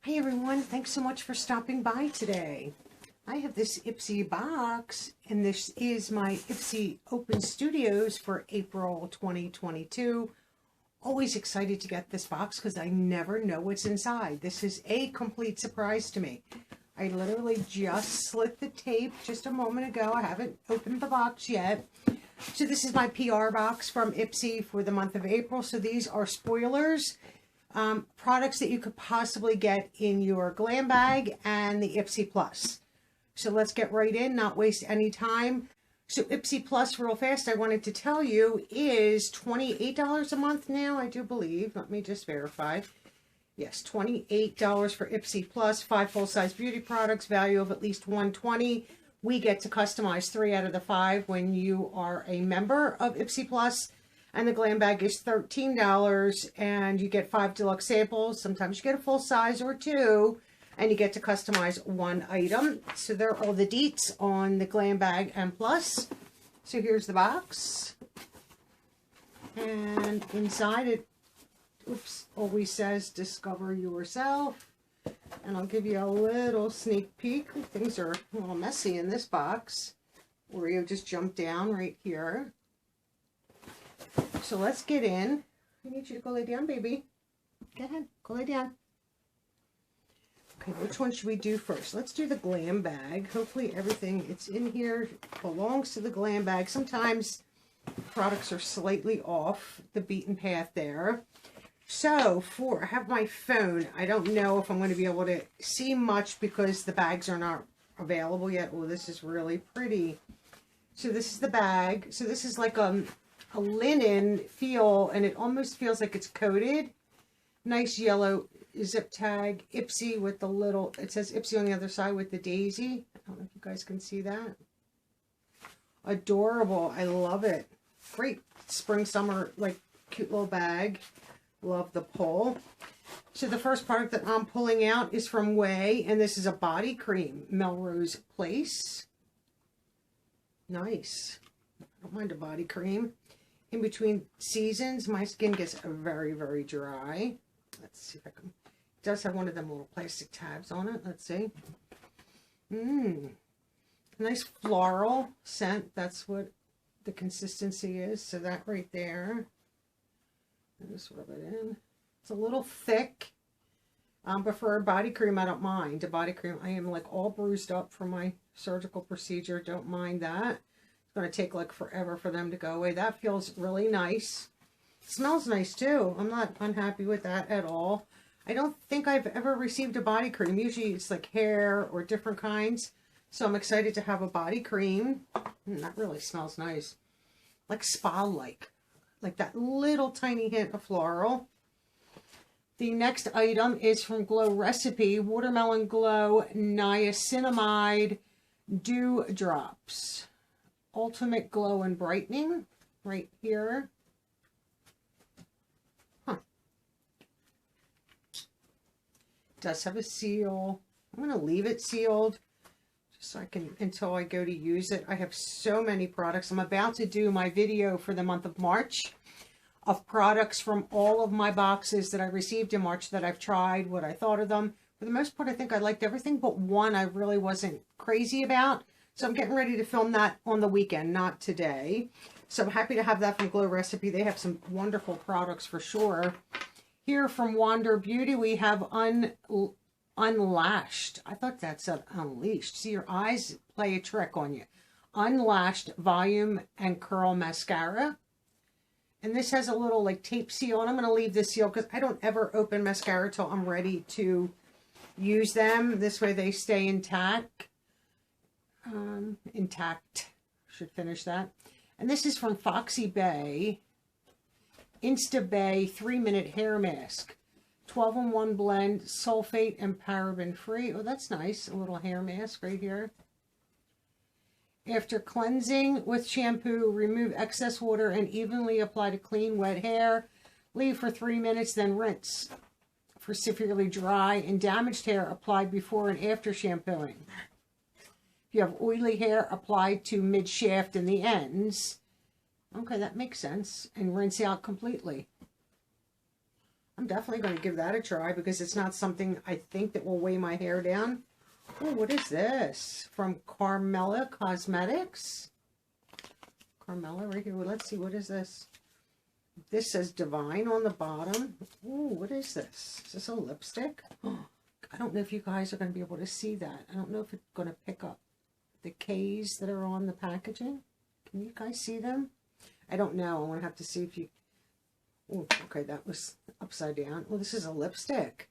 Hi everyone, thanks so much for stopping by today. I have this Ipsy box, and this is my Ipsy Open Studios for April 2022. Always excited to get this box because I never know what's inside. This is a complete surprise to me. I literally just slit the tape just a moment ago. I haven't opened the box yet. So this is my PR box from Ipsy for the month of April. So these are spoilers. Products that you could possibly get in your Glam bag and the Ipsy Plus. So let's get right in, not waste any time. So Ipsy Plus, real fast, I wanted to tell you, is $28 a month now, I do believe. Let me just verify. Yes, $28 for Ipsy Plus, 5 full-size beauty products, value of at least $120. We get to customize 3 out of the 5 when you are a member of Ipsy Plus. And the Glam bag is $13, and you get 5 deluxe samples. Sometimes you get a full size or 2, and you get to customize 1 item. So there are all the deets on the Glam bag and Plus. So here's the box. And inside it, always says discover yourself. And I'll give you a little sneak peek. Things are a little messy in this box. Oreo just jumped down right here. So let's get in. I need you to go lay down, baby. Go ahead, go lay down. Okay, which one should we do first? Let's do the Glam bag. Hopefully everything it's in here belongs to the Glam bag. Sometimes products are slightly off the beaten path there. So I have my phone. I don't know if I'm going to be able to see much because the bags are not available yet. Oh, this is really pretty. So this is the bag. So this is like a linen feel, and it almost feels like it's coated. Nice yellow zip tag. Ipsy with the little, it says Ipsy on the other side with the daisy. I don't know if you guys can see that. Adorable. I love it. Great spring, summer, like cute little bag. Love the pull. So the first product that I'm pulling out is from Way, and this is a body cream. Melrose Place. Nice. I don't mind a body cream. In between seasons, my skin gets very, very dry. Let's see if I can. It does have one of them little plastic tabs on it. Let's see. Nice floral scent. That's what the consistency is. So that right there. And just rub it in. It's a little thick. But for a body cream, I don't mind. A body cream, I am like all bruised up from my surgical procedure. Don't mind that. Going to take like forever for them to go away. That feels really nice. It smells nice too. I'm not unhappy with that at all. I don't think I've ever received a body cream. Usually it's like hair or different kinds. So I'm excited to have a body cream. That really smells nice. Like spa-like. Like that little tiny hint of floral. The next item is from Glow Recipe. Watermelon Glow Niacinamide Dew Drops. Ultimate Glow and Brightening right here. It does have a seal. I'm going to leave it sealed just so I can, until I go to use it. I have so many products. I'm about to do my video for the month of March of products from all of my boxes that I received in March that I've tried, what I thought of them. For the most part, I think I liked everything, but one I really wasn't crazy about. So I'm getting ready to film that on the weekend, not today. So I'm happy to have that from Glow Recipe. They have some wonderful products for sure. Here from Wander Beauty, we have Unlashed. I thought that said Unleashed. See, your eyes play a trick on you. Unlashed Volume and Curl Mascara. And this has a little like tape seal. And I'm going to leave this seal because I don't ever open mascara till I'm ready to use them. This way they stay intact. Should finish that. And this is from Foxy Bay. Insta Bay 3-minute hair mask. 12-in-1 blend, sulfate and paraben free. Oh, that's nice. A little hair mask right here. After cleansing with shampoo, remove excess water and evenly apply to clean, wet hair. Leave for 3 minutes, then rinse. For severely dry and damaged hair, apply before and after shampooing. If you have oily hair, apply to mid-shaft and the ends. Okay, that makes sense. And rinse out completely. I'm definitely going to give that a try because it's not something I think that will weigh my hair down. Oh, what is this? From Carmella Cosmetics. Carmella right here. Well, let's see. What is this? This says Divine on the bottom. Oh, what is this? Is this a lipstick? Oh, I don't know if you guys are going to be able to see that. I don't know if it's going to pick up the K's that are on the packaging. Can you guys see them? I don't know. I'm going to have to see if you... Oh, okay, that was upside down. Well, this is a lipstick.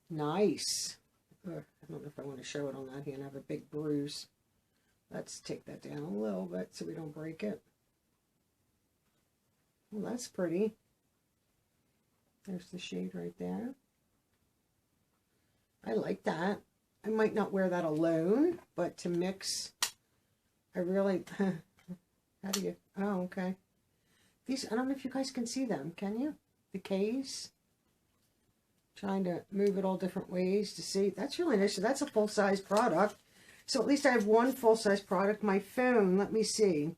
Nice. I don't know if I want to show it on that hand. I have a big bruise. Let's take that down a little bit so we don't break it. Well, that's pretty. There's the shade right there. I like that. I might not wear that alone, but to mix, I really... How do you... Oh, okay. These, I don't know if you guys can see them, can you? The K's. Trying to move it all different ways to see. That's really nice. So that's a full-size product. So at least I have one full-size product. My phone, let me see.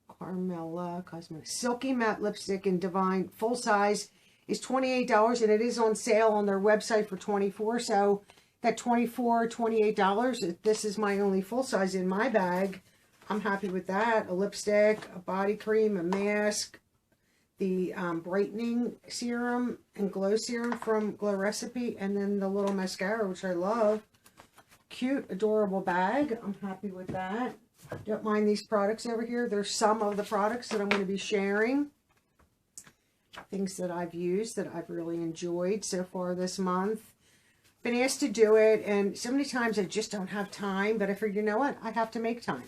Carmella Cosmetics. Silky Matte Lipstick in Divine. Full size is $28, and it is on sale on their website for $24. So that $24, $28, this is my only full size in my bag. I'm happy with that. A lipstick, a body cream, a mask, the brightening serum and glow serum from Glow Recipe, and then the little mascara, which I love. Cute, adorable bag. I'm happy with that. Don't mind these products over here. There's some of the products that I'm going to be sharing. Things that I've used that I've really enjoyed so far this month. Been asked to do it, and so many times I just don't have time, but I figured, you know what? I have to make time.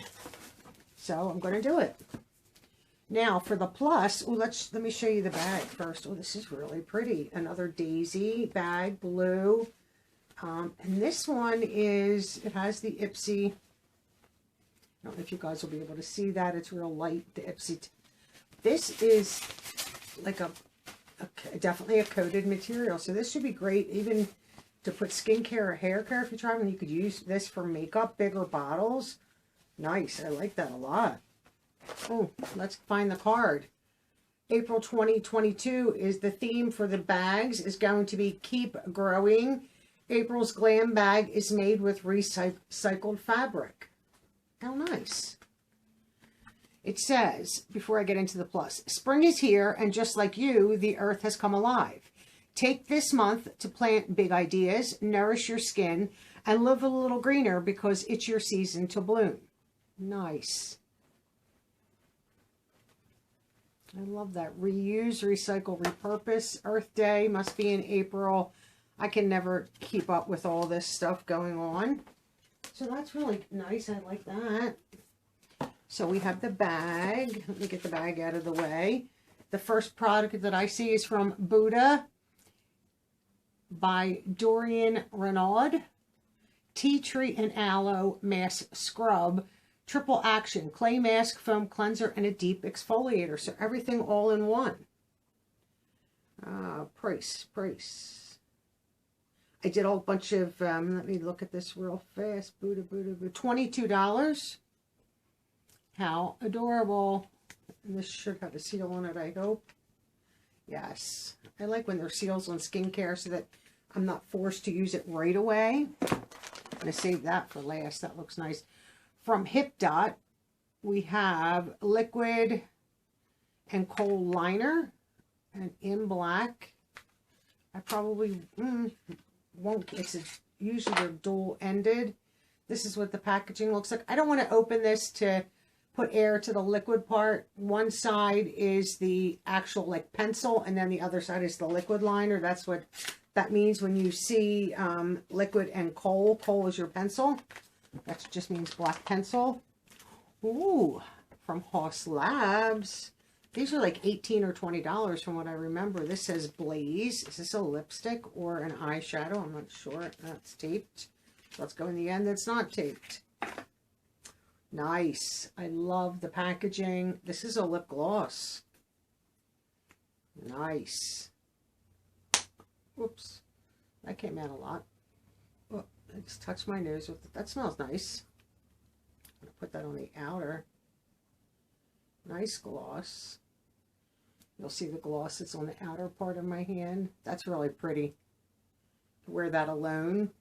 So I'm going to do it. Now for the plus, oh, let me show you the bag first. Oh, this is really pretty. Another daisy bag, blue. And this one is, it has the Ipsy. I don't know if you guys will be able to see that. It's real light, the Ipsy. This is like definitely a coated material. So this should be great even to put skincare or hair care if you're trying. You could use this for makeup, bigger bottles. Nice. I like that a lot. Oh, let's find the card. April 2022 is the theme for the bags is going to be Keep Growing. April's Glam bag is made with recycled fabric. How nice. It says, before I get into the plus, spring is here, and just like you, the earth has come alive. Take this month to plant big ideas, nourish your skin, and live a little greener because it's your season to bloom. Nice. I love that. Reuse, recycle, repurpose. Earth Day must be in April. I can never keep up with all this stuff going on. So that's really nice. I like that. So we have the bag. Let me get the bag out of the way. The first product that I see is from Buddha by Dorian Renaud. Tea Tree and Aloe Mask Scrub. Triple action. Clay mask, foam cleanser, and a deep exfoliator. So everything all in one. Price. I did a whole bunch of, let me look at this real fast. Buddha. $22. How adorable. And this should have a seal on it, I hope. Yes. I like when there's seals on skincare so that I'm not forced to use it right away. I'm going to save that for last. That looks nice. From Hip Dot, we have liquid and coal liner. And in black. I probably won't. It's usually they're dual-ended. This is what the packaging looks like. I don't want to open this to put air to the liquid part. One side is the actual like pencil, and then the other side is the liquid liner. That's what that means when you see liquid and coal. Coal is your pencil. That just means black pencil. Ooh, from Hoss Labs. These are like $18 or $20 from what I remember. This says Blaze. Is this a lipstick or an eyeshadow? I'm not sure. That's taped. Let's go in the end. That's not taped. Nice. I love the packaging. This is a lip gloss. Nice. Whoops. That came out a lot. Oh, I just touched my nose with it. That smells nice. I'm going to put that on the outer. Nice gloss. You'll see the gloss that's on the outer part of my hand. That's really pretty. Wear that alone.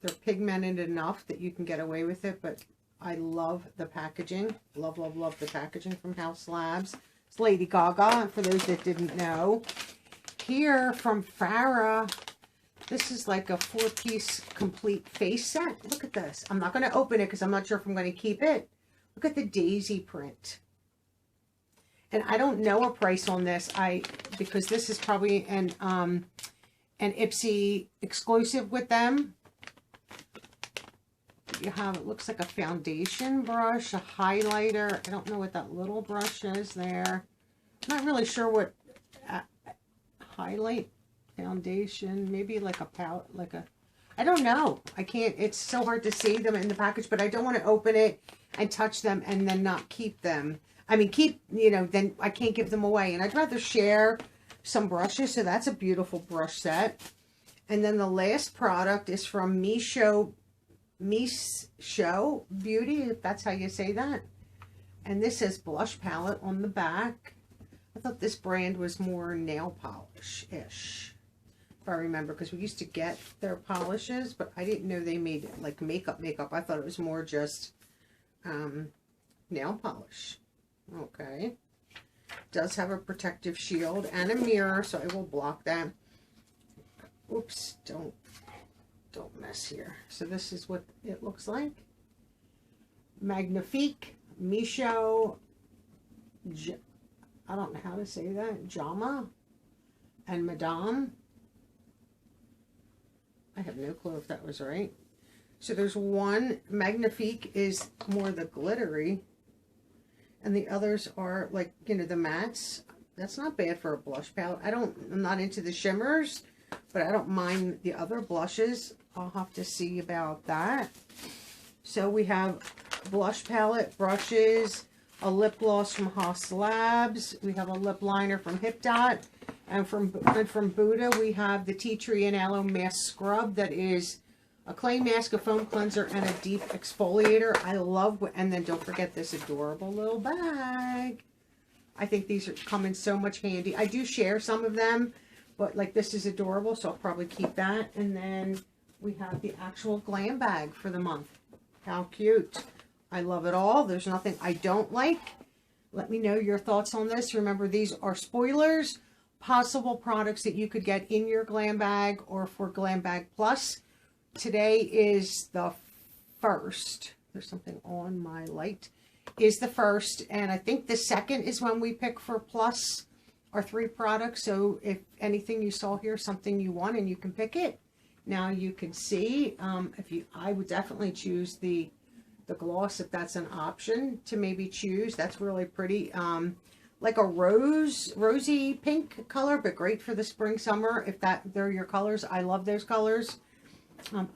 They're pigmented enough that you can get away with it, but I love the packaging. Love, love, love the packaging from House Labs. It's Lady Gaga, for those that didn't know. Here from Farrah, this is like a 4-piece complete face set. Look at this. I'm not going to open it because I'm not sure if I'm going to keep it. Look at the daisy print. And I don't know a price on this. Because this is probably an Ipsy exclusive with them. You have, it looks like a foundation brush, a highlighter. I don't know what that little brush is there. I'm not really sure what highlight, foundation, maybe like a palette, like a, I don't know. I can't, it's so hard to see them in the package, but I don't want to open it and touch them and then not keep them. I mean, keep, you know, then I can't give them away. And I'd rather share some brushes. So that's a beautiful brush set. And then the last product is from Misho Beauty, if that's how you say that. And this says blush palette on the back. I thought this brand was more nail polish-ish, if I remember, because we used to get their polishes, but I didn't know they made like makeup. I thought it was more just nail polish. Okay. Does have a protective shield and a mirror, so I will block that. Oops, don't mess here. So this is what it looks like. Magnifique, Misho, I don't know how to say that, Jama, and Madame. I have no clue if that was right. So there's one, Magnifique is more the glittery, and the others are like, you know, the mattes. That's not bad for a blush palette. I'm not into the shimmers, but I don't mind the other blushes. I'll have to see about that. So we have blush palette, brushes, a lip gloss from House Labs. We have a lip liner from Hip Dot. And from Buddha, we have the Tea Tree and Aloe Mask Scrub that is a clay mask, a foam cleanser, and a deep exfoliator. I love, and then don't forget this adorable little bag. I think these come in so much handy. I do share some of them, but like this is adorable, so I'll probably keep that. And then we have the actual Glam bag for the month. How cute. I love it all. There's nothing I don't like. Let me know your thoughts on this. Remember, these are spoilers, possible products that you could get in your Glam bag or for Glam Bag Plus. Today is the 1st. There's something on my light. Is the 1st, and I think the 2nd is when we pick for Plus or 3 products. So if anything you saw here, something you want, and you can pick it. Now you can see, I would definitely choose the gloss if that's an option to maybe choose. That's really pretty. Like a rosy pink color, but great for the spring, summer. If they're your colors, I love those colors.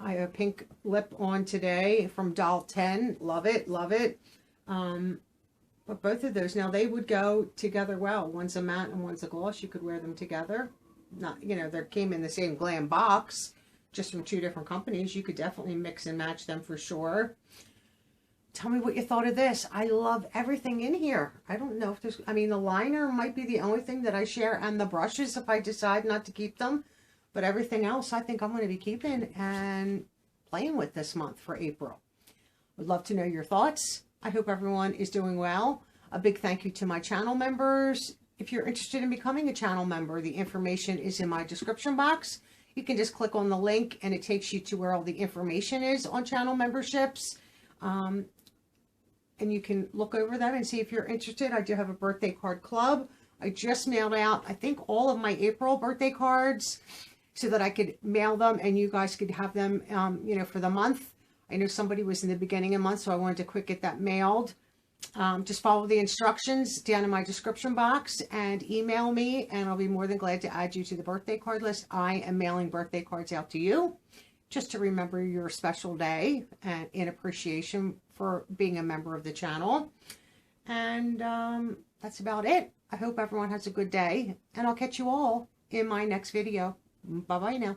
I have a pink lip on today from Doll 10. Love it, love it. But both of those, now they would go together well. One's a matte and one's a gloss. You could wear them together. Not, you know, they came in the same Glam box, just from 2 different companies. You could definitely mix and match them for sure. Tell me what you thought of this. I love everything in here. I don't know if there's, I mean, the liner might be the only thing that I share, and the brushes if I decide not to keep them. But everything else I think I'm going to be keeping and playing with this month for April. Would love to know your thoughts. I hope everyone is doing well. A big thank you to my channel members. If you're interested in becoming a channel member, the information is in my description box. You can just click on the link and it takes you to where all the information is on channel memberships. And you can look over them and see if you're interested. I do have a birthday card club. I just mailed out, I think, all of my April birthday cards so that I could mail them and you guys could have them, you know, for the month. I know somebody was in the beginning of the month, so I wanted to quick get that mailed. Just follow the instructions down in my description box and email me, and I'll be more than glad to add you to the birthday card list. I am mailing birthday cards out to you just to remember your special day and in appreciation for being a member of the channel. And that's about it. I hope everyone has a good day, and I'll catch you all in my next video. Bye-bye now.